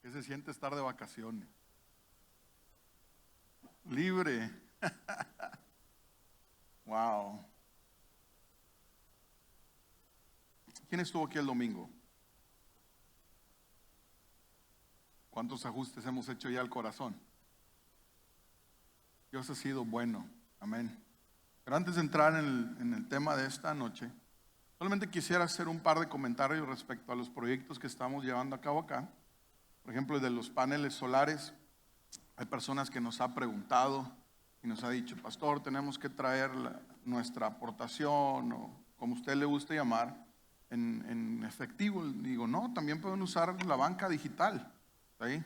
¿Qué se siente estar de vacaciones? Libre. Wow. ¿Quién estuvo aquí el domingo? ¿Cuántos ajustes hemos hecho ya al corazón? Dios ha sido bueno. Amén. Pero antes de entrar en el tema de esta noche, solamente quisiera hacer un par de comentarios respecto a los proyectos que estamos llevando a cabo acá. Por ejemplo, el de los paneles solares. Hay personas que nos han preguntado y nos ha dicho: pastor, tenemos que traer nuestra aportación, o como usted le guste llamar, en efectivo. Digo, no, también pueden usar la banca digital, ¿sí?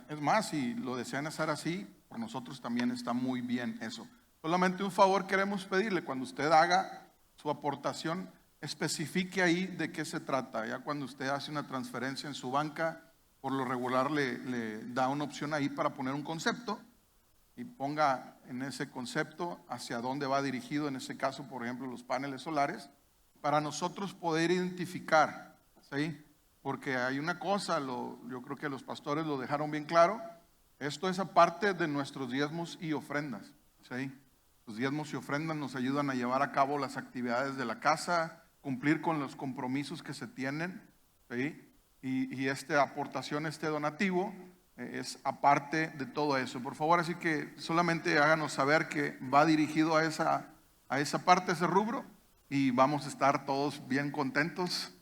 Es más, si lo desean hacer así, por nosotros también está muy bien eso. Solamente un favor queremos pedirle: cuando usted haga su aportación, especifique ahí de qué se trata. Ya cuando usted hace una transferencia en su banca, por lo regular le da una opción ahí para poner un concepto, y ponga en ese concepto hacia dónde va dirigido, en ese caso, por ejemplo, los paneles solares, para nosotros poder identificar, ¿sí? Porque hay una cosa, yo creo que los pastores lo dejaron bien claro: esto es aparte de nuestros diezmos y ofrendas, ¿sí? Los diezmos y ofrendas nos ayudan a llevar a cabo las actividades de la casa, cumplir con los compromisos que se tienen, ¿sí? Y esta aportación, este donativo, es aparte de todo eso. Por favor, así que solamente háganos saber que va dirigido a esa parte, a ese rubro, y vamos a estar todos bien contentos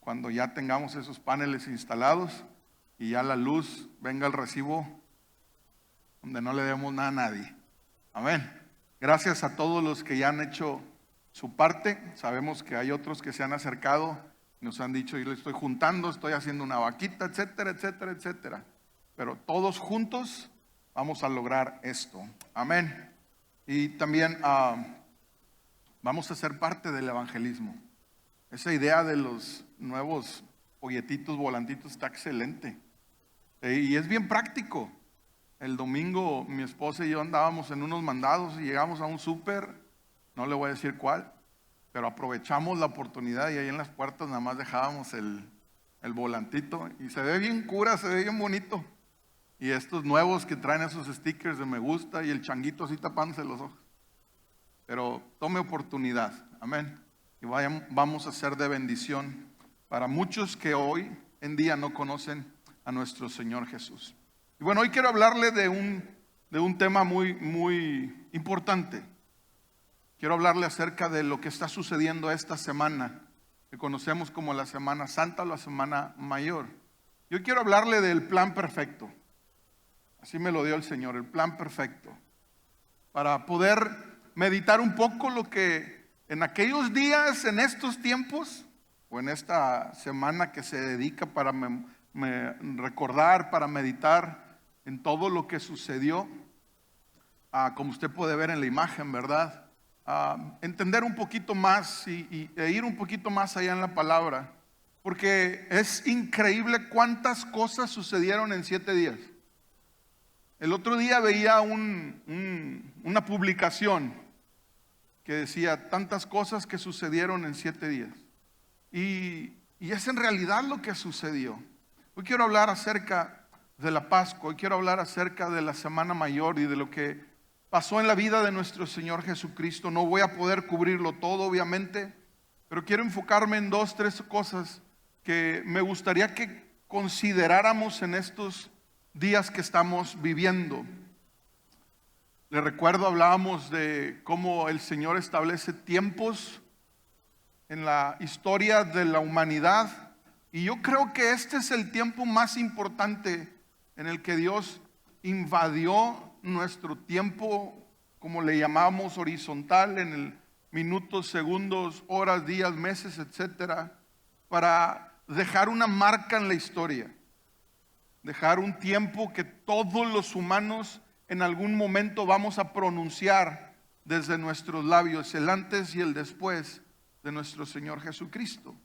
cuando ya tengamos esos paneles instalados y ya la luz venga el recibo donde no le demos nada a nadie. Amén. Gracias a todos los que ya han hecho su parte. Sabemos que hay otros que se han acercado, nos han dicho: yo le estoy juntando, estoy haciendo una vaquita, etcétera, etcétera, etcétera. Pero todos juntos vamos a lograr esto. Amén. Y también vamos a ser parte del evangelismo. Esa idea de los nuevos folletitos, volantitos, está excelente. Y es bien práctico. El domingo mi esposa y yo andábamos en unos mandados y llegamos a un súper, no le voy a decir cuál, pero aprovechamos la oportunidad y ahí en las puertas nada más dejábamos el volantito, y se ve bien cura, se ve bien bonito. Y estos nuevos que traen esos stickers de me gusta y el changuito así tapándose los ojos. Pero tome oportunidad, amén. Y vamos a ser de bendición para muchos que hoy en día no conocen a nuestro Señor Jesús. Y bueno, hoy quiero hablarle de un tema muy, muy importante. Quiero hablarle acerca de lo que está sucediendo esta semana, que conocemos como la Semana Santa o la Semana Mayor. Yo quiero hablarle del plan perfecto. Así me lo dio el Señor, el plan perfecto. Para poder meditar un poco lo que en aquellos días, en estos tiempos, o en esta semana que se dedica para recordar, para meditar en todo lo que sucedió, como usted puede ver en la imagen, ¿verdad? Entender un poquito más e ir un poquito más allá en la palabra, porque es increíble cuántas cosas sucedieron en 7 días. El otro día veía una publicación que decía tantas cosas que sucedieron en 7 días, y es en realidad lo que sucedió. Hoy quiero hablar acerca de la Pascua, hoy quiero hablar acerca de la Semana Mayor y de lo que pasó en la vida de nuestro Señor Jesucristo. No voy a poder cubrirlo todo, obviamente, pero quiero enfocarme en 2, 3 cosas que me gustaría que consideráramos en estos días que estamos viviendo. Les recuerdo, hablábamos de cómo el Señor establece tiempos en la historia de la humanidad, y yo creo que este es el tiempo más importante en el que Dios invadió nuestro tiempo, como le llamamos, horizontal, en el minutos, segundos, horas, días, meses, etcétera, para dejar una marca en la historia, dejar un tiempo que todos los humanos en algún momento vamos a pronunciar desde nuestros labios, el antes y el después de nuestro Señor Jesucristo.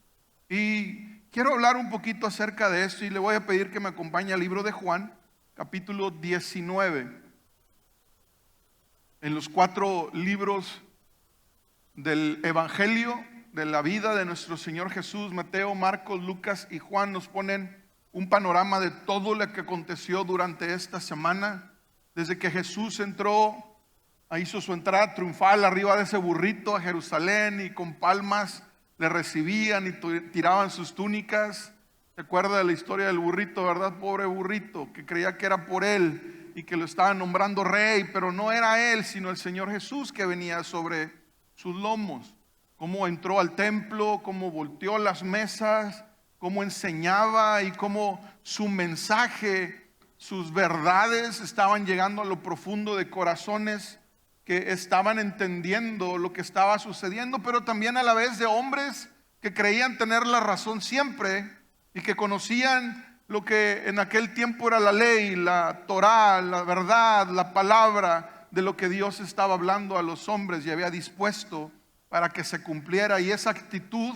Y quiero hablar un poquito acerca de esto, y le voy a pedir que me acompañe al libro de Juan, capítulo 19. En los 4 libros del Evangelio de la vida de nuestro Señor Jesús, Mateo, Marcos, Lucas y Juan, nos ponen un panorama de todo lo que aconteció durante esta semana, desde que Jesús entró, hizo su entrada triunfal arriba de ese burrito a Jerusalén y con palmas le recibían y tiraban sus túnicas. ¿Se acuerda de la historia del burrito, verdad? Pobre burrito, que creía que era por él y que lo estaban nombrando rey, pero no era él, sino el Señor Jesús que venía sobre sus lomos. Cómo entró al templo, cómo volteó las mesas, cómo enseñaba y cómo su mensaje, sus verdades estaban llegando a lo profundo de corazones que estaban entendiendo lo que estaba sucediendo, pero también a la vez de hombres que creían tener la razón siempre y que conocían lo que en aquel tiempo era la ley, la Torá, la verdad, la palabra de lo que Dios estaba hablando a los hombres y había dispuesto para que se cumpliera. Y esa actitud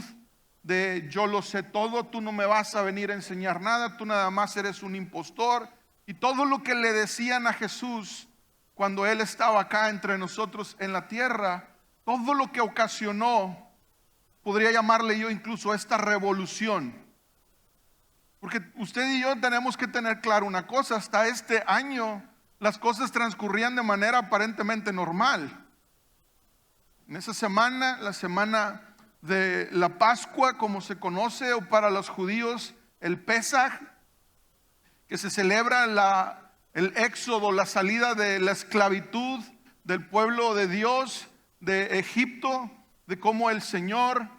de yo lo sé todo, tú no me vas a venir a enseñar nada, tú nada más eres un impostor, y todo lo que le decían a Jesús cuando Él estaba acá entre nosotros en la tierra, todo lo que ocasionó, podría llamarle yo incluso esta revolución. Porque usted y yo tenemos que tener claro una cosa: hasta este año las cosas transcurrían de manera aparentemente normal. En esa semana, la semana de la Pascua, como se conoce, o para los judíos el Pesaj, que se celebra el éxodo, la salida de la esclavitud del pueblo de Dios de Egipto, de cómo el Señor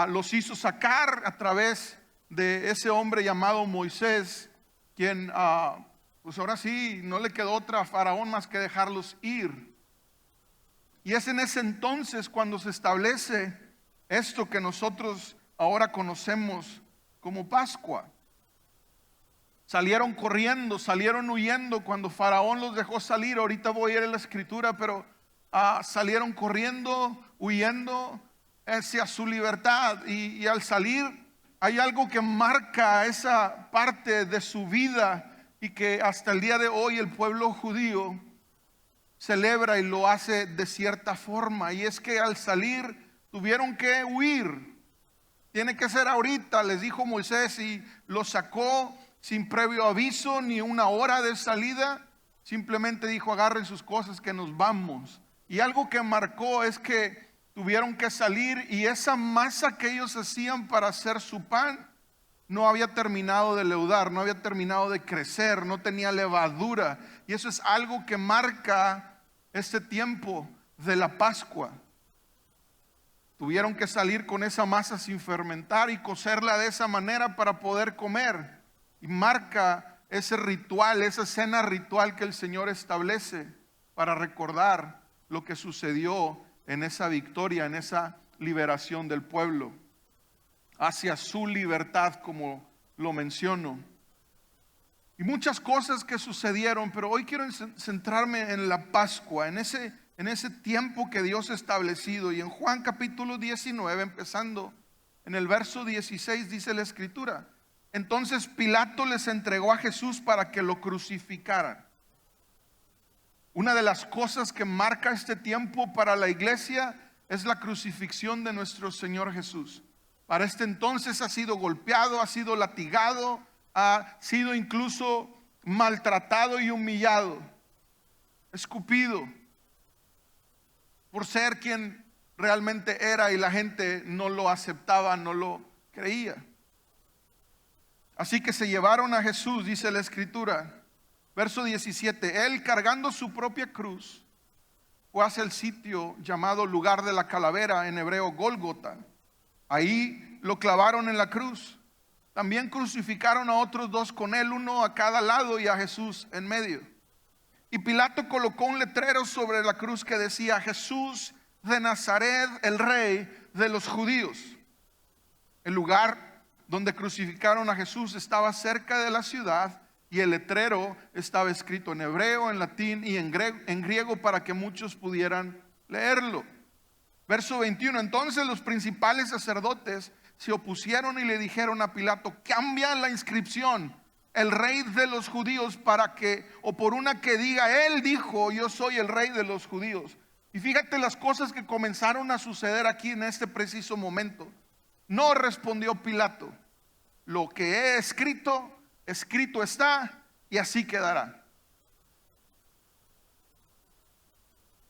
los hizo sacar a través de ese hombre llamado Moisés, quien pues ahora sí no le quedó otra a Faraón más que dejarlos ir. Y es en ese entonces cuando se establece esto que nosotros ahora conocemos como Pascua. Salieron corriendo, salieron huyendo cuando Faraón los dejó salir. Ahorita voy a ir a la escritura, pero salieron corriendo, huyendo hacia su libertad. Y al salir hay algo que marca esa parte de su vida y que hasta el día de hoy el pueblo judío celebra y lo hace de cierta forma. Y es que al salir tuvieron que huir. Tiene que ser ahorita, les dijo Moisés, y los sacó sin previo aviso ni una hora de salida. Simplemente dijo: agarren sus cosas que nos vamos. Y algo que marcó es que tuvieron que salir, y esa masa que ellos hacían para hacer su pan no había terminado de leudar, no había terminado de crecer, no tenía levadura. Y eso es algo que marca este tiempo de la Pascua. Tuvieron que salir con esa masa sin fermentar y cocerla de esa manera para poder comer. Y marca ese ritual, esa cena ritual que el Señor establece para recordar lo que sucedió en esa victoria, en esa liberación del pueblo hacia su libertad, como lo menciono. Y muchas cosas que sucedieron, pero hoy quiero centrarme en la Pascua, en ese tiempo que Dios ha establecido. Y en Juan capítulo 19, empezando en el verso 16, dice la escritura: entonces Pilato les entregó a Jesús para que lo crucificaran. Una de las cosas que marca este tiempo para la iglesia es la crucifixión de nuestro Señor Jesús. Para este entonces ha sido golpeado, ha sido latigado, ha sido incluso maltratado y humillado, escupido, por ser quien realmente era, y la gente no lo aceptaba, no lo creía. Así que se llevaron a Jesús, dice la escritura, verso 17: él, cargando su propia cruz, fue hacia el sitio llamado lugar de la calavera, en hebreo Gólgota. Ahí lo clavaron en la cruz. También crucificaron a otros dos con él, uno a cada lado y a Jesús en medio. Y Pilato colocó un letrero sobre la cruz que decía: Jesús de Nazaret, el rey de los judíos. El lugar donde crucificaron a Jesús estaba cerca de la ciudad, y el letrero estaba escrito en hebreo, en latín y en griego para que muchos pudieran leerlo. Verso 21: entonces los principales sacerdotes se opusieron y le dijeron a Pilato: cambia la inscripción, el rey de los judíos, para que, o por una que diga: él dijo, yo soy el rey de los judíos. Y fíjate las cosas que comenzaron a suceder aquí en este preciso momento. No respondió Pilato: lo que he escrito, escrito está y así quedará.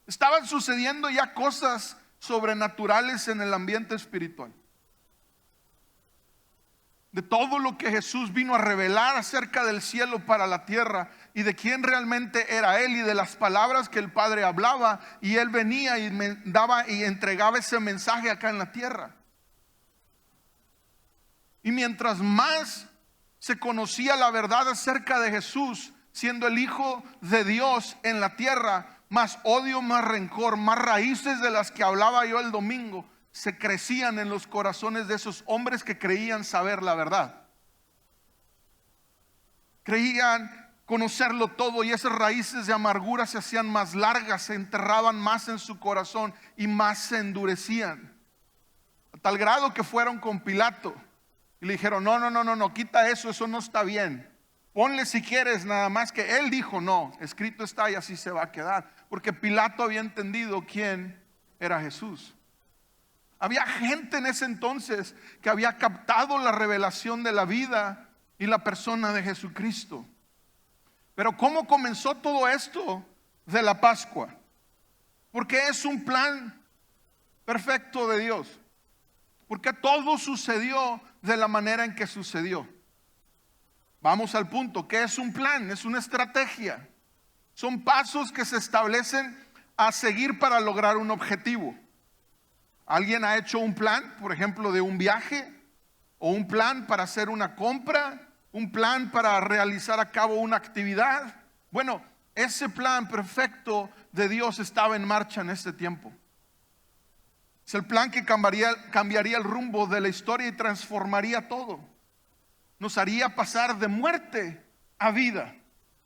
Estaban sucediendo ya cosas sobrenaturales en el ambiente espiritual. De todo lo que Jesús vino a revelar acerca del cielo para la tierra y de quién realmente era Él y de las palabras que el Padre hablaba, y Él venía y me daba y entregaba ese mensaje acá en la tierra. Y mientras más se conocía la verdad acerca de Jesús siendo el Hijo de Dios en la tierra, más odio, más rencor, más raíces de las que hablaba yo el domingo se crecían en los corazones de esos hombres que creían saber la verdad. Creían conocerlo todo, y esas raíces de amargura se hacían más largas, se enterraban más en su corazón y más se endurecían. A tal grado que fueron con Pilato y le dijeron: no, quita eso no está bien. Ponle si quieres, nada más que él dijo no, escrito está y así se va a quedar. Porque Pilato había entendido quién era Jesús. Había gente en ese entonces que había captado la revelación de la vida y la persona de Jesucristo. Pero ¿cómo comenzó todo esto de la Pascua? Porque es un plan perfecto de Dios. Porque todo sucedió de la manera en que sucedió. Vamos al punto. ¿Qué es un plan? Es una estrategia. Son pasos que se establecen a seguir para lograr un objetivo. ¿Alguien ha hecho un plan, por ejemplo, de un viaje? ¿O un plan para hacer una compra? ¿Un plan para realizar a cabo una actividad? Bueno, ese plan perfecto de Dios estaba en marcha en este tiempo. Es el plan que cambiaría el rumbo de la historia y transformaría todo. Nos haría pasar de muerte a vida.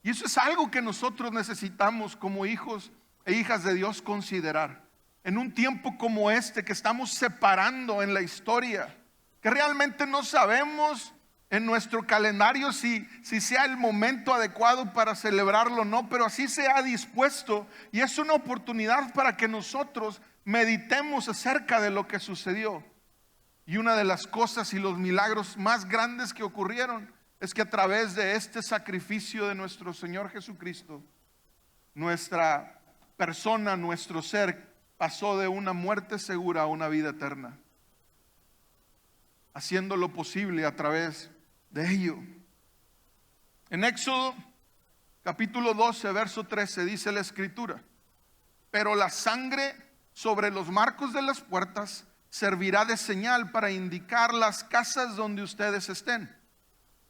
Y eso es algo que nosotros necesitamos como hijos e hijas de Dios considerar. En un tiempo como este que estamos separando en la historia, que realmente no sabemos en nuestro calendario si sea el momento adecuado para celebrarlo o no, pero así se ha dispuesto, y es una oportunidad para que nosotros meditemos acerca de lo que sucedió. Y una de las cosas y los milagros más grandes que ocurrieron es que a través de este sacrificio de nuestro Señor Jesucristo, nuestra persona, nuestro ser, pasó de una muerte segura a una vida eterna, haciendo lo posible a través de ello. En Éxodo capítulo 12 verso 13 dice la escritura: pero la sangre sobre los marcos de las puertas servirá de señal para indicar las casas donde ustedes estén.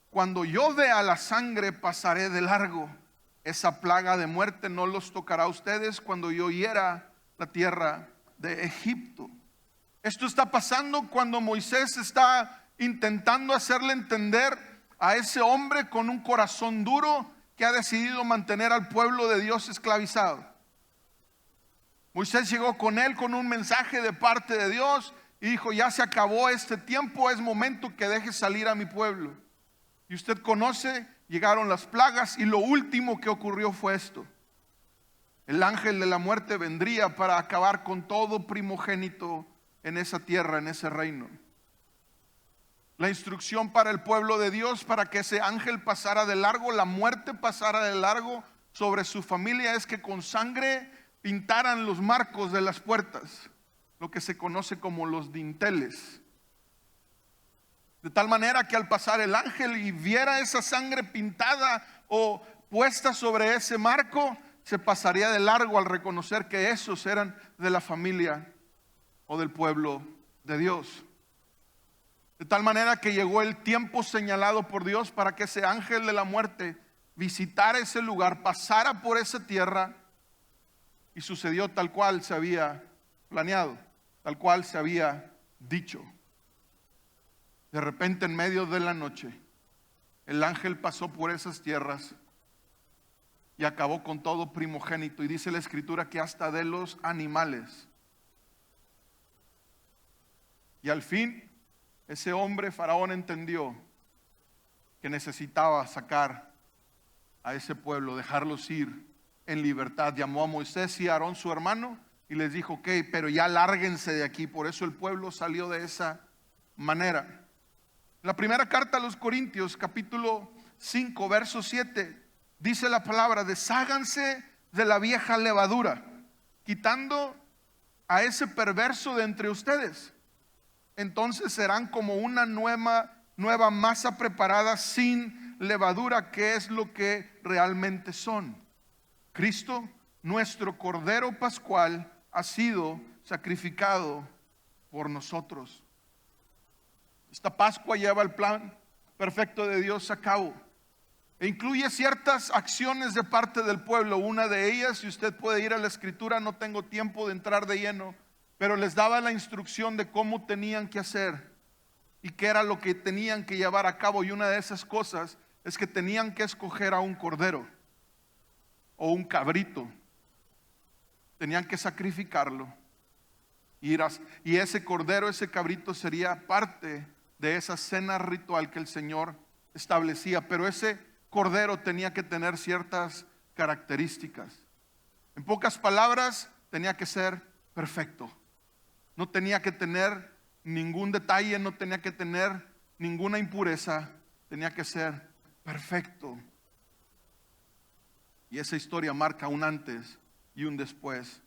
Cuando yo vea la sangre, pasaré de largo. Esa plaga de muerte no los tocará a ustedes cuando yo hiera la tierra de Egipto. Esto está pasando cuando Moisés está intentando hacerle entender a ese hombre con un corazón duro que ha decidido mantener al pueblo de Dios esclavizado. Moisés llegó con él con un mensaje de parte de Dios y dijo: ya se acabó este tiempo, es momento que deje salir a mi pueblo. Y usted conoce, llegaron las plagas y lo último que ocurrió fue esto: el ángel de la muerte vendría para acabar con todo primogénito en esa tierra, en ese reino. La instrucción para el pueblo de Dios para que ese ángel pasara de largo, la muerte pasara de largo sobre su familia, es que con sangre pintaran los marcos de las puertas, lo que se conoce como los dinteles. De tal manera que al pasar el ángel y viera esa sangre pintada o puesta sobre ese marco, se pasaría de largo al reconocer que esos eran de la familia o del pueblo de Dios. De tal manera que llegó el tiempo señalado por Dios para que ese ángel de la muerte visitara ese lugar, pasara por esa tierra, y sucedió tal cual se había planeado, tal cual se había dicho. De repente, en medio de la noche, el ángel pasó por esas tierras y acabó con todo primogénito. Y dice la escritura que hasta de los animales. Y al fin, ese hombre, Faraón, entendió que necesitaba sacar a ese pueblo, dejarlos ir en libertad. Llamó a Moisés y a Aarón, su hermano, y les dijo: ok, pero ya lárguense de aquí. Por eso el pueblo salió de esa manera. La primera carta a los Corintios, capítulo 5, verso 7, dice la palabra: desháganse de la vieja levadura, quitando a ese perverso de entre ustedes. Entonces serán como una nueva masa preparada sin levadura, que es lo que realmente son. Cristo, nuestro Cordero Pascual, ha sido sacrificado por nosotros. Esta Pascua lleva el plan perfecto de Dios a cabo e incluye ciertas acciones de parte del pueblo. Una de ellas, si usted puede ir a la escritura, no tengo tiempo de entrar de lleno, pero les daba la instrucción de cómo tenían que hacer y qué era lo que tenían que llevar a cabo. Y una de esas cosas es que tenían que escoger a un cordero o un cabrito. Tenían que sacrificarlo. Y ese cordero, ese cabrito, sería parte de esa cena ritual que el Señor establecía. Pero ese cordero tenía que tener ciertas características. En pocas palabras, tenía que ser perfecto. No tenía que tener ningún detalle, no tenía que tener ninguna impureza. Tenía que ser perfecto. Y esa historia marca un antes y un después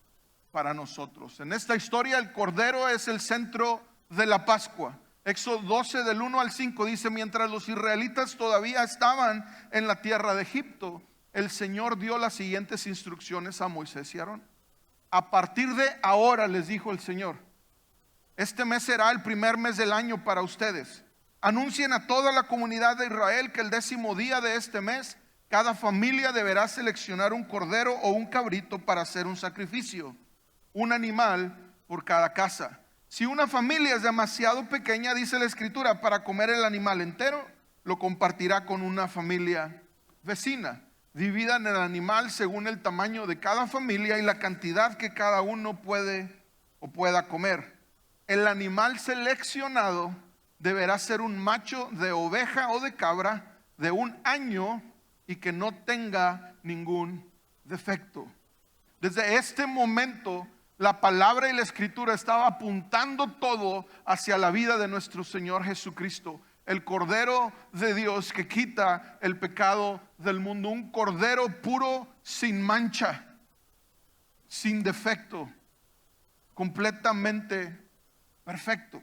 para nosotros. En esta historia el cordero es el centro de la Pascua. Éxodo 12 del 1 al 5 dice: mientras los israelitas todavía estaban en la tierra de Egipto, el Señor dio las siguientes instrucciones a Moisés y Aarón. A partir de ahora, les dijo el Señor, este mes será el primer mes del año para ustedes. Anuncien a toda la comunidad de Israel que el 10º día de este mes, cada familia deberá seleccionar un cordero o un cabrito para hacer un sacrificio, un animal por cada casa. Si una familia es demasiado pequeña, dice la Escritura, para comer el animal entero, lo compartirá con una familia vecina. Dividan el animal según el tamaño de cada familia y la cantidad que cada uno puede o pueda comer. El animal seleccionado deberá ser un macho de oveja o de cabra de 1 año y que no tenga ningún defecto. Desde este momento, la palabra y la Escritura estaba apuntando todo hacia la vida de nuestro Señor Jesucristo, el Cordero de Dios que quita el pecado del mundo, un cordero puro, sin mancha, sin defecto, completamente perfecto.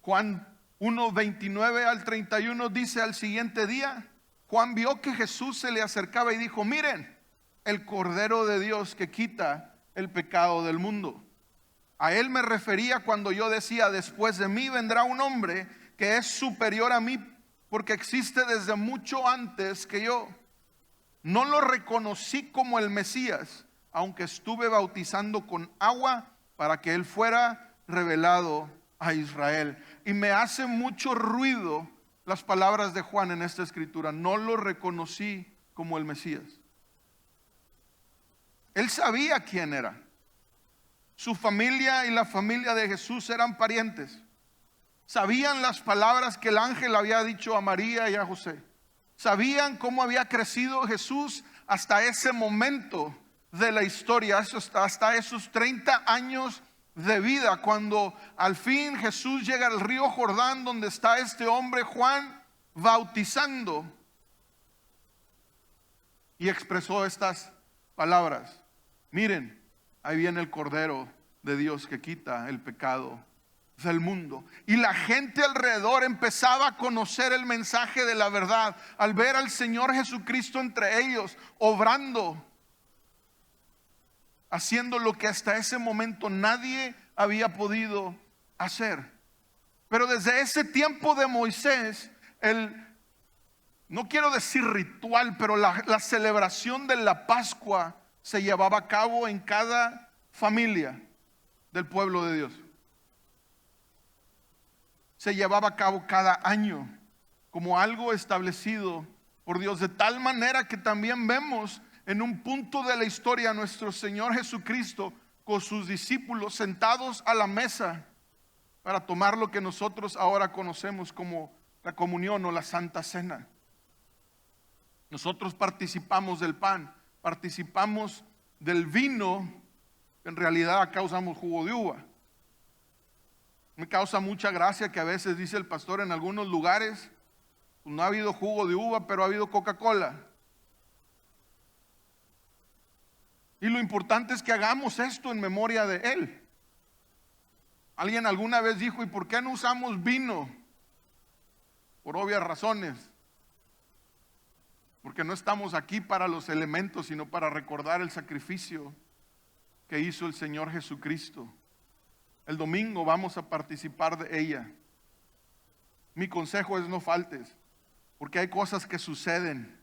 Juan 1, 29 al 31 dice: al siguiente día, Juan vio que Jesús se le acercaba y dijo: miren, el Cordero de Dios que quita el pecado del mundo. A él me refería cuando yo decía: después de mí vendrá un hombre que es superior a mí, porque existe desde mucho antes que yo. No lo reconocí como el Mesías, aunque estuve bautizando con agua para que él fuera revelado a Israel. Y me hace mucho ruido las palabras de Juan en esta escritura: no lo reconocí como el Mesías. Él sabía quién era. Su familia y la familia de Jesús eran parientes. Sabían las palabras que el ángel había dicho a María y a José. Sabían cómo había crecido Jesús hasta ese momento de la historia, hasta esos 30 años de vida, cuando al fin Jesús llega al río Jordán, donde está este hombre Juan bautizando, y expresó estas palabras: miren, ahí viene el Cordero de Dios que quita el pecado del mundo. Y la gente alrededor empezaba a conocer el mensaje de la verdad al ver al Señor Jesucristo entre ellos, obrando, haciendo lo que hasta ese momento nadie había podido hacer. Pero desde ese tiempo de Moisés, no quiero decir ritual, pero la celebración de la Pascua se llevaba a cabo en cada familia del pueblo de Dios. Se llevaba a cabo cada año como algo establecido por Dios, de tal manera que también vemos en un punto de la historia a nuestro Señor Jesucristo con sus discípulos sentados a la mesa para tomar lo que nosotros ahora conocemos como la comunión o la Santa Cena. Nosotros participamos del pan, participamos del vino, en realidad acá usamos jugo de uva. Me causa mucha gracia que a veces dice el pastor en algunos lugares No ha habido jugo de uva, pero ha habido Coca-Cola. Y lo importante es que hagamos esto en memoria de Él. Alguien alguna vez dijo, ¿y por qué no usamos vino? Por obvias razones. Porque no estamos aquí para los elementos, sino para recordar el sacrificio que hizo el Señor Jesucristo. El domingo vamos a participar de ella. Mi consejo es no faltes, porque hay cosas que suceden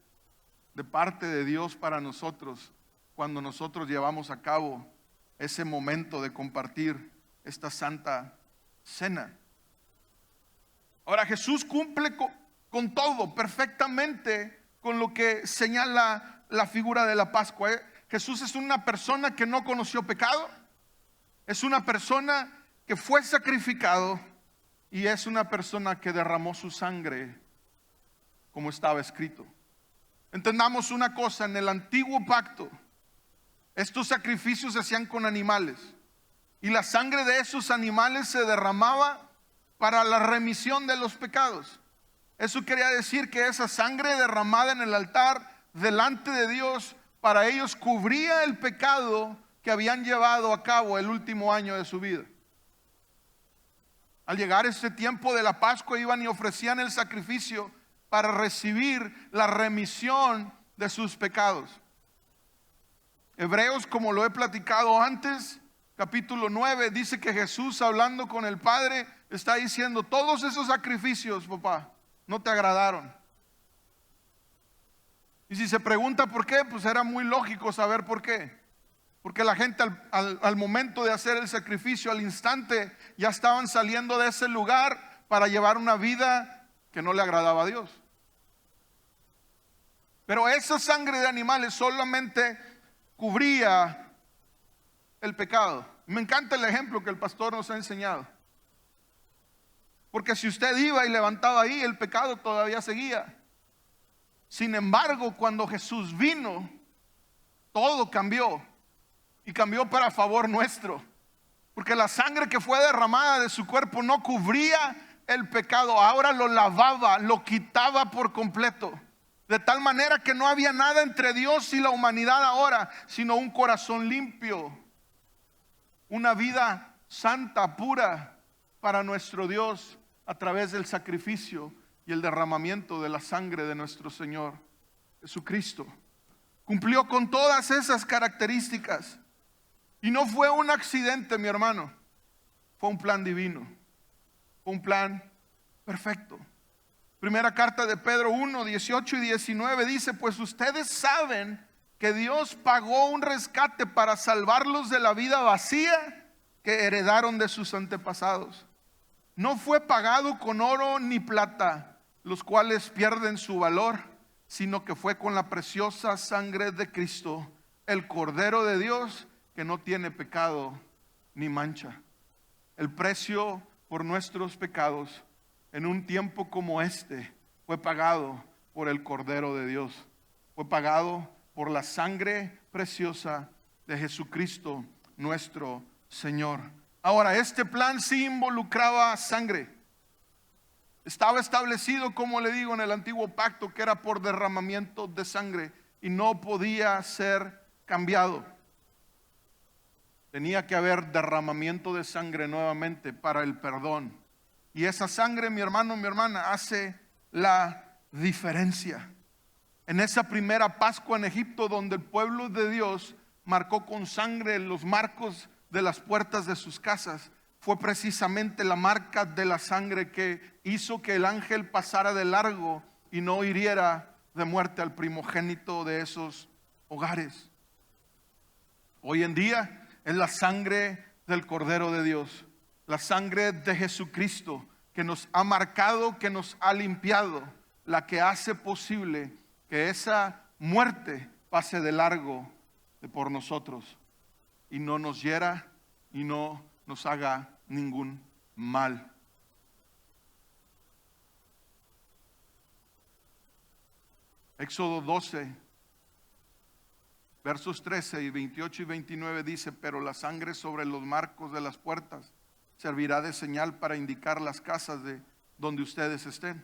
de parte de Dios para nosotros cuando nosotros llevamos a cabo ese momento de compartir esta santa cena. Ahora, Jesús cumple con todo perfectamente con lo que señala la figura de la Pascua. Jesús es una persona que no conoció pecado, es una persona que fue sacrificado y es una persona que derramó su sangre como estaba escrito. Entendamos una cosa, en el antiguo pacto estos sacrificios se hacían con animales y la sangre de esos animales se derramaba para la remisión de los pecados. Eso quería decir que esa sangre derramada en el altar delante de Dios para ellos cubría el pecado que habían llevado a cabo el último año de su vida. Al llegar este tiempo de la Pascua iban y ofrecían el sacrificio para recibir la remisión de sus pecados. Hebreos, como lo he platicado antes, capítulo 9, dice que Jesús, hablando con el Padre, está diciendo, todos esos sacrificios, papá, no te agradaron. Y si se pregunta por qué, pues era muy lógico saber por qué. Porque la gente al momento de hacer el sacrificio, al instante, ya estaban saliendo de ese lugar para llevar una vida que no le agradaba a Dios. Pero esa sangre de animales solamente cubría el pecado. Me encanta el ejemplo que el pastor nos ha enseñado. Porque si usted iba y levantaba ahí, el pecado todavía seguía. Sin embargo, cuando Jesús vino, todo cambió. Y cambió para favor nuestro. Porque la sangre que fue derramada de su cuerpo no cubría el pecado. Ahora lo lavaba, lo quitaba por completo. De tal manera que no había nada entre Dios y la humanidad ahora, sino un corazón limpio. Una vida santa, pura para nuestro Dios a través del sacrificio y el derramamiento de la sangre de nuestro Señor Jesucristo. Cumplió con todas esas características. Y no fue un accidente, mi hermano. Fue un plan divino. Fue un plan perfecto. Primera carta de Pedro 1, 18 y 19 dice, pues ustedes saben que Dios pagó un rescate para salvarlos de la vida vacía que heredaron de sus antepasados. No fue pagado con oro ni plata, los cuales pierden su valor, sino que fue con la preciosa sangre de Cristo, el Cordero de Dios, que no tiene pecado ni mancha. El precio por nuestros pecados en un tiempo como este fue pagado por el Cordero de Dios. Fue pagado por la sangre preciosa de Jesucristo, nuestro Señor. Ahora, este plan sí involucraba sangre. Estaba establecido, como le digo, en el antiguo pacto, que era por derramamiento de sangre y no podía ser cambiado. Tenía que haber derramamiento de sangre nuevamente para el perdón. Y esa sangre, mi hermano, mi hermana, hace la diferencia. En esa primera Pascua en Egipto, donde el pueblo de Dios marcó con sangre los marcos de las puertas de sus casas, fue precisamente la marca de la sangre que hizo que el ángel pasara de largo y no hiriera de muerte al primogénito de esos hogares. Hoy en día es la sangre del Cordero de Dios, la sangre de Jesucristo que nos ha marcado, que nos ha limpiado, la que hace posible que esa muerte pase de largo por nosotros y no nos hiera y no nos haga ningún mal. Éxodo 12, versos 13 y 28 y 29 dice, pero la sangre sobre los marcos de las puertas servirá de señal para indicar las casas de donde ustedes estén.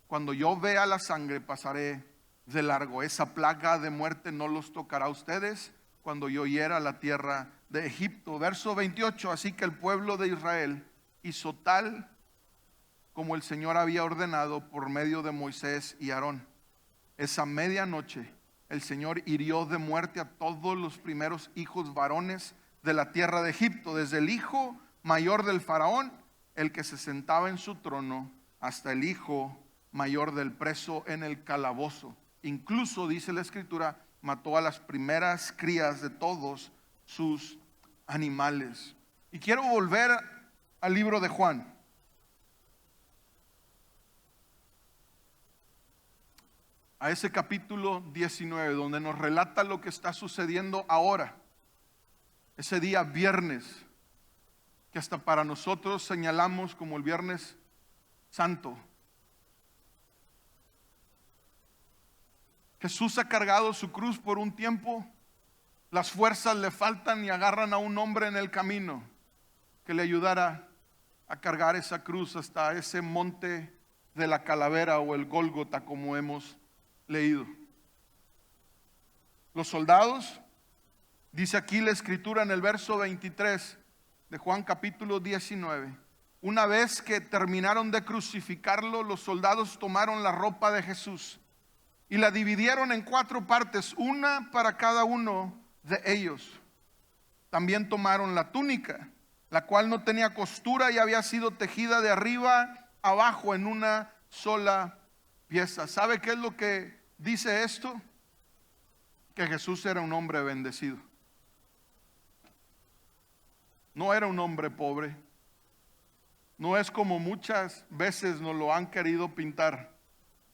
Cuando yo vea la sangre, pasaré de largo. Esa plaga de muerte no los tocará a ustedes cuando yo hiera la tierra de Egipto. Verso 28, así que el pueblo de Israel hizo tal como el Señor había ordenado por medio de Moisés y Aarón. Esa medianoche el Señor hirió de muerte a todos los primeros hijos varones de la tierra de Egipto, desde el hijo mayor del faraón, el que se sentaba en su trono, hasta el hijo mayor del preso en el calabozo. Incluso, dice la Escritura, mató a las primeras crías de todos sus animales. Y quiero volver al libro de Juan. A ese capítulo 19, donde nos relata lo que está sucediendo ahora. Ese día viernes, que hasta para nosotros señalamos como el Viernes Santo. Jesús ha cargado su cruz por un tiempo. Las fuerzas le faltan y agarran a un hombre en el camino que le ayudara a cargar esa cruz hasta ese monte de la calavera o el Gólgota, como hemos leído. Los soldados, dice aquí la Escritura en el verso 23 de Juan capítulo 19, una vez que terminaron de crucificarlo, los soldados tomaron la ropa de Jesús y la dividieron en 4 partes, una para cada uno de ellos. También tomaron la túnica, la cual no tenía costura y había sido tejida de arriba abajo en una sola pieza. ¿Sabe qué es lo que dice esto? Que Jesús era un hombre bendecido. No era un hombre pobre. No es como muchas veces nos lo han querido pintar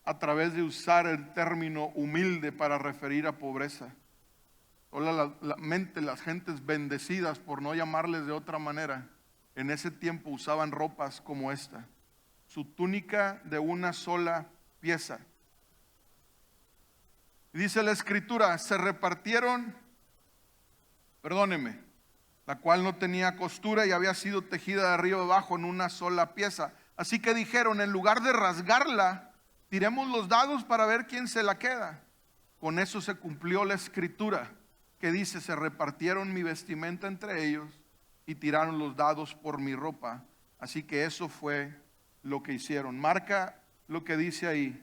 a través de usar el término humilde para referir a pobreza. Las gentes bendecidas, por no llamarles de otra manera, en ese tiempo usaban ropas como esta. Su túnica de una sola pieza. Dice la Escritura, se repartieron, la cual no tenía costura y había sido tejida de arriba abajo en una sola pieza. Así que dijeron, en lugar de rasgarla, tiremos los dados para ver quién se la queda. Con eso se cumplió la Escritura que dice, se repartieron mi vestimenta entre ellos y tiraron los dados por mi ropa. Así que eso fue lo que hicieron. Marca lo que dice ahí,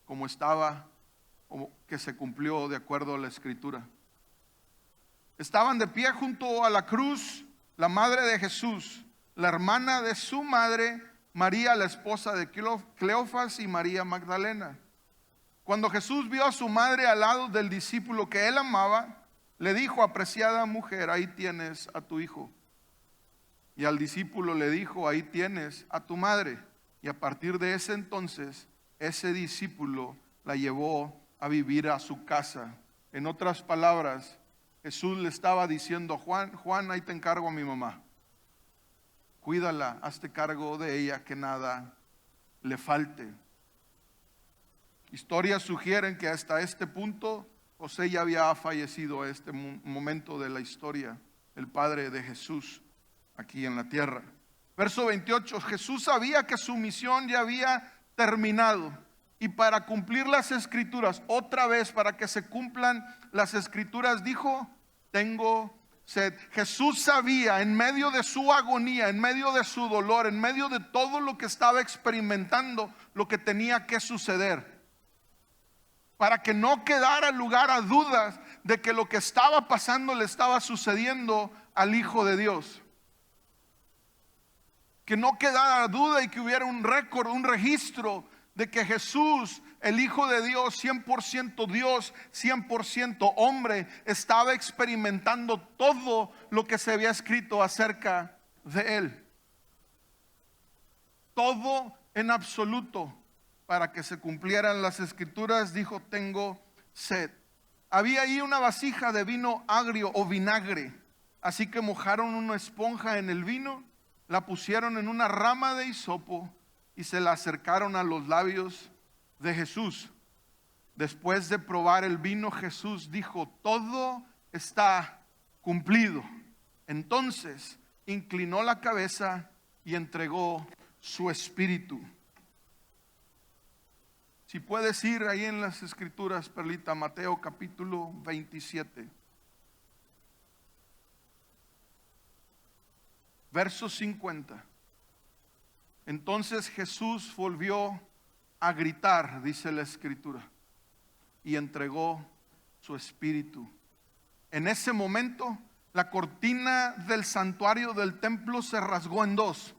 como estaba, o que se cumplió de acuerdo a la Escritura. Estaban de pie junto a la cruz la madre de Jesús, la hermana de su madre, María, la esposa de Cleofas, y María Magdalena. Cuando Jesús vio a su madre al lado del discípulo que él amaba, le dijo, apreciada mujer, ahí tienes a tu hijo. Y al discípulo le dijo, ahí tienes a tu madre. Y a partir de ese entonces, ese discípulo la llevó a vivir a su casa. En otras palabras, Jesús le estaba diciendo a Juan, Juan, ahí te encargo a mi mamá. Cuídala, hazte cargo de ella, que nada le falte. Historias sugieren que hasta este punto José ya había fallecido a este momento de la historia, el padre de Jesús aquí en la tierra. Verso 28, Jesús sabía que su misión ya había terminado y para cumplir las Escrituras, otra vez para que se cumplan las Escrituras, dijo, tengo sed. Jesús sabía en medio de su agonía, en medio de su dolor, en medio de todo lo que estaba experimentando, lo que tenía que suceder. Para que no quedara lugar a dudas de que lo que estaba pasando le estaba sucediendo al Hijo de Dios. Que no quedara duda y que hubiera un récord, un registro de que Jesús, el Hijo de Dios, 100% Dios, 100% hombre, estaba experimentando todo lo que se había escrito acerca de Él. Todo en absoluto. Para que se cumplieran las Escrituras, dijo, tengo sed. Había ahí una vasija de vino agrio o vinagre. Así que mojaron una esponja en el vino, la pusieron en una rama de hisopo y se la acercaron a los labios de Jesús. Después de probar el vino, Jesús dijo, todo está cumplido. Entonces inclinó la cabeza y entregó su espíritu. Si puedes ir ahí en las escrituras, Perlita, Mateo capítulo 27. Verso 50. Entonces Jesús volvió a gritar, dice la escritura, y entregó su espíritu. En ese momento, la cortina del santuario del templo se rasgó en dos,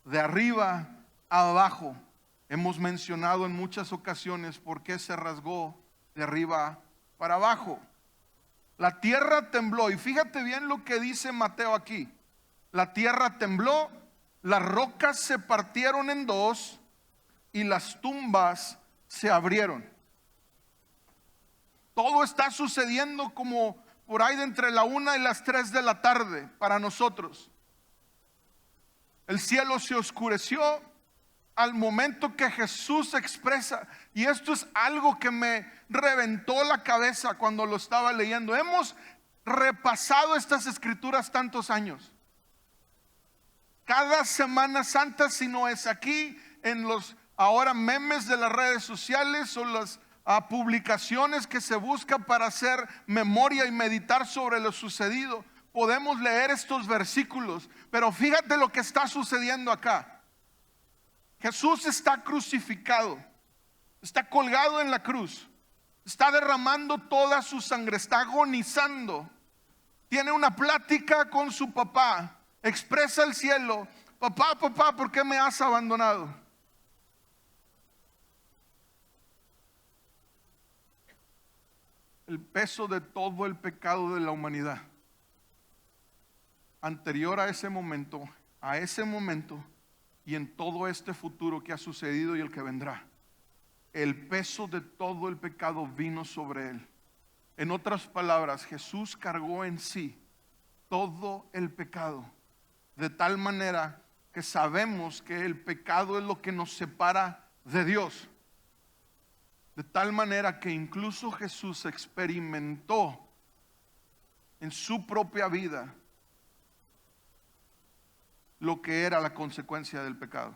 de arriba a abajo. Hemos mencionado en muchas ocasiones por qué se rasgó de arriba para abajo. La tierra tembló, y fíjate bien lo que dice Mateo aquí. La tierra tembló, las rocas se partieron en dos y las tumbas se abrieron. Todo está sucediendo como por ahí de entre la 1 y las 3 de la tarde para nosotros. El cielo se oscureció al momento que Jesús expresa, y esto es algo que me reventó la cabeza cuando lo estaba leyendo. Hemos repasado estas escrituras tantos años. Cada Semana Santa, si no es aquí, en los ahora memes de las redes sociales o las publicaciones que se busca para hacer memoria y meditar sobre lo sucedido, podemos leer estos versículos. Pero fíjate lo que está sucediendo acá. Jesús está crucificado, está colgado en la cruz, está derramando toda su sangre, está agonizando. Tiene una plática con su papá, expresa al cielo: papá, papá, ¿por qué me has abandonado? El peso de todo el pecado de la humanidad anterior a ese momento y en todo este futuro que ha sucedido y el que vendrá, el peso de todo el pecado vino sobre él. En otras palabras, Jesús cargó en sí todo el pecado, de tal manera que sabemos que el pecado es lo que nos separa de Dios. De tal manera que incluso Jesús experimentó en su propia vida lo que era la consecuencia del pecado.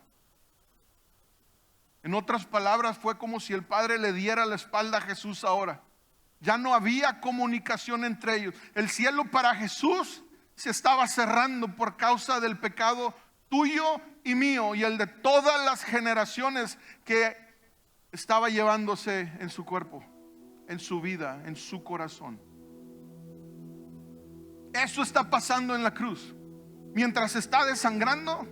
En otras palabras, fue como si el Padre le diera la espalda a Jesús ahora. Ya no había comunicación entre ellos. El cielo para Jesús se estaba cerrando por causa del pecado tuyo y mío y el de todas las generaciones que estaba llevándose en su cuerpo, en su vida, en su corazón. Eso está pasando en la cruz. Mientras está desangrando,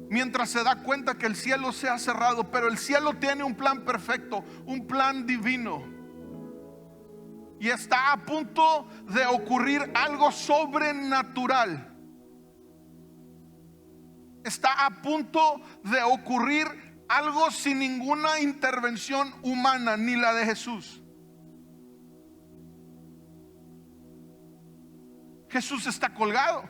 mientras se da cuenta que el cielo se ha cerrado, pero el cielo tiene un plan perfecto, un plan divino. Y está a punto de ocurrir algo sobrenatural. Está a punto de ocurrir algo sin ninguna intervención humana, ni la de Jesús. Jesús está colgado.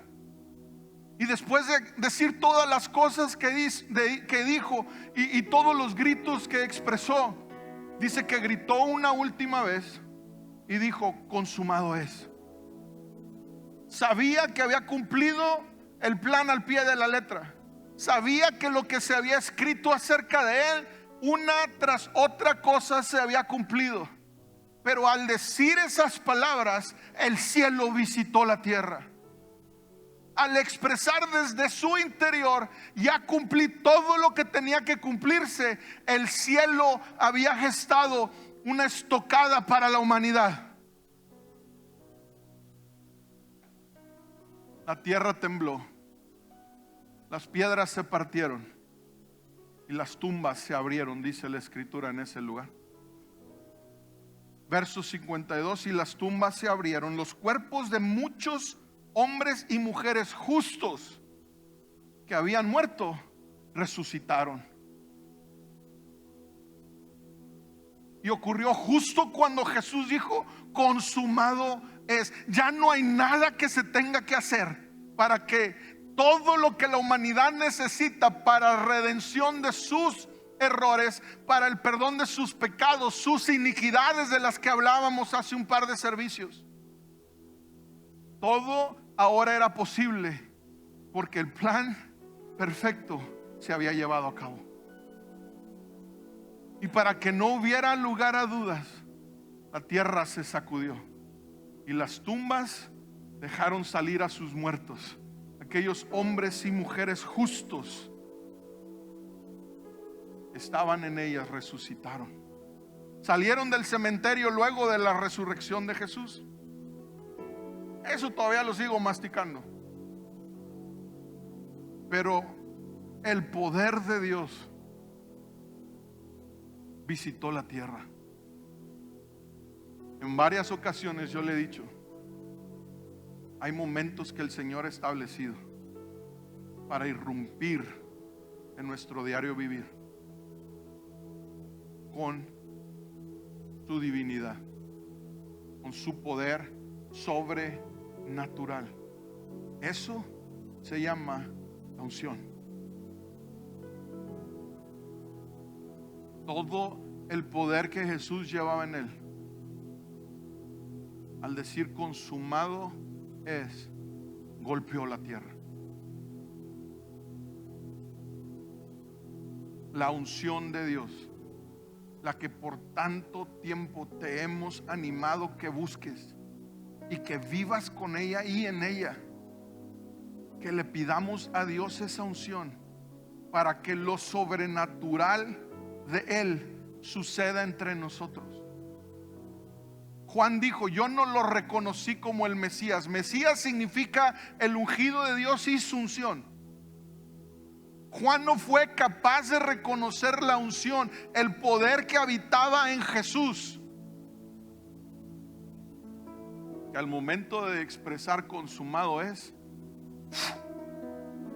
Y después de decir todas las cosas que dijo y todos los gritos que expresó, dice que gritó una última vez y dijo: consumado es. Sabía que había cumplido el plan al pie de la letra. Sabía que lo que se había escrito acerca de él, una tras otra cosa se había cumplido. Pero al decir esas palabras, el cielo visitó la tierra. Al expresar desde su interior: ya cumplí todo lo que tenía que cumplirse, el cielo había gestado una estocada para la humanidad. La tierra tembló, las piedras se partieron y las tumbas se abrieron, dice la escritura en ese lugar. Verso 52: y las tumbas se abrieron, los cuerpos de muchos hombres y mujeres justos que habían muerto resucitaron. Y ocurrió justo cuando Jesús dijo: consumado es. Ya no hay nada que se tenga que hacer para que todo lo que la humanidad necesita para redención de sus errores, para el perdón de sus pecados, sus iniquidades de las que hablábamos hace un par de servicios, todo ahora era posible porque el plan perfecto se había llevado a cabo. Y para que no hubiera lugar a dudas, la tierra se sacudió y las tumbas dejaron salir a sus muertos. Aquellos hombres y mujeres justos estaban en ellas, resucitaron. Salieron del cementerio luego de la resurrección de Jesús. Eso todavía lo sigo masticando. Pero el poder de Dios visitó la tierra. En varias ocasiones yo le he dicho, hay momentos que el Señor ha establecido para irrumpir en nuestro diario vivir con su divinidad, con su poder sobrenatural. Eso se llama la unción. Todo el poder que Jesús llevaba en él, al decir consumado es, golpeó la tierra. La unción de Dios, la que por tanto tiempo te hemos animado que busques y que vivas con ella y en ella, que le pidamos a Dios esa unción para que lo sobrenatural de Él suceda entre nosotros. Juan dijo, yo no lo reconocí como el Mesías. Mesías significa el ungido de Dios y su unción. Juan no fue capaz de reconocer la unción, el poder que habitaba en Jesús, que al momento de expresar consumado es,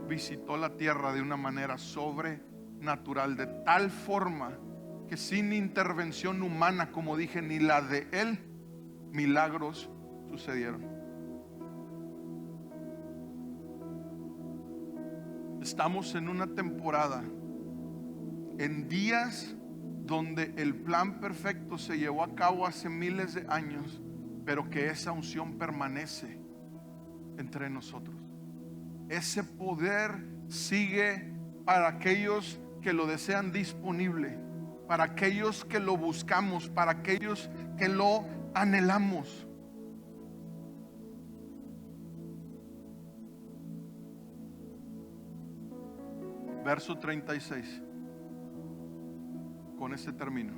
visitó la tierra de una manera sobrenatural, de tal forma que sin intervención humana, como dije, ni la de él, milagros sucedieron. Estamos en una temporada, en días donde el plan perfecto se llevó a cabo hace miles de años, pero que esa unción permanece entre nosotros. Ese poder sigue para aquellos que lo desean disponible, para aquellos que lo buscamos, para aquellos que lo anhelamos. Verso 36. Con ese término.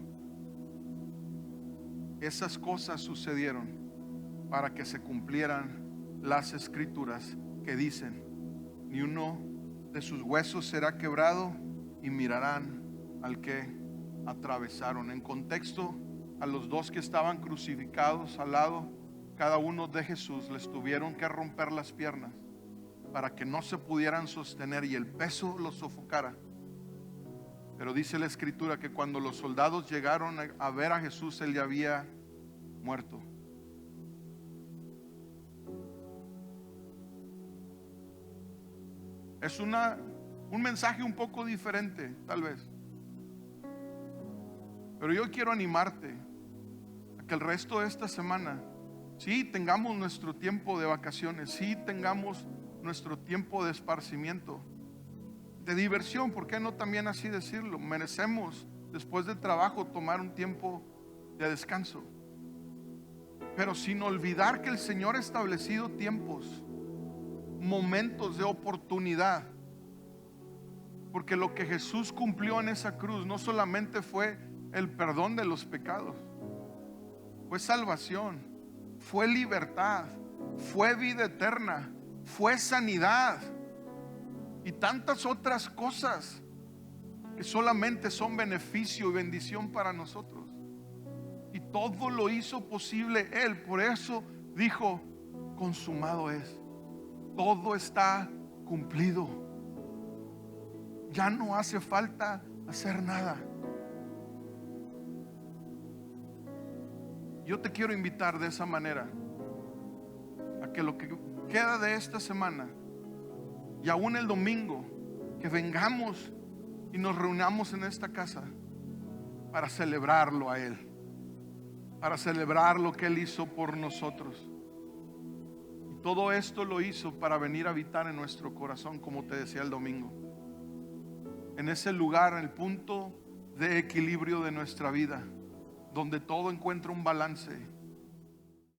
Esas cosas sucedieron para que se cumplieran las escrituras que dicen, ni uno de sus huesos será quebrado, y mirarán al que atravesaron. En contexto, a los dos que estaban crucificados al lado cada uno de Jesús, les tuvieron que romper las piernas para que no se pudieran sostener y el peso los sofocara. Pero dice la escritura que cuando los soldados llegaron a ver a Jesús, él ya había muerto. Es un mensaje un poco diferente, tal vez. Pero yo quiero animarte a que el resto de esta semana, sí tengamos nuestro tiempo de vacaciones, sí tengamos nuestro tiempo de esparcimiento, de diversión, ¿por qué no también así decirlo? Merecemos después del trabajo tomar un tiempo de descanso, pero sin olvidar que el Señor ha establecido tiempos, momentos de oportunidad, porque lo que Jesús cumplió en esa cruz no solamente fue el perdón de los pecados, fue salvación, fue libertad, fue vida eterna, fue sanidad y tantas otras cosas que solamente son beneficio y bendición para nosotros. Y todo lo hizo posible Él. Por eso dijo, consumado es. Todo está cumplido. Ya no hace falta hacer nada. Yo te quiero invitar de esa manera a que lo que queda de esta semana y aún el domingo, que vengamos y nos reunamos en esta casa para celebrarlo a Él, para celebrar lo que Él hizo por nosotros. Y todo esto lo hizo para venir a habitar en nuestro corazón, como te decía el domingo, en ese lugar, en el punto de equilibrio de nuestra vida, donde todo encuentra un balance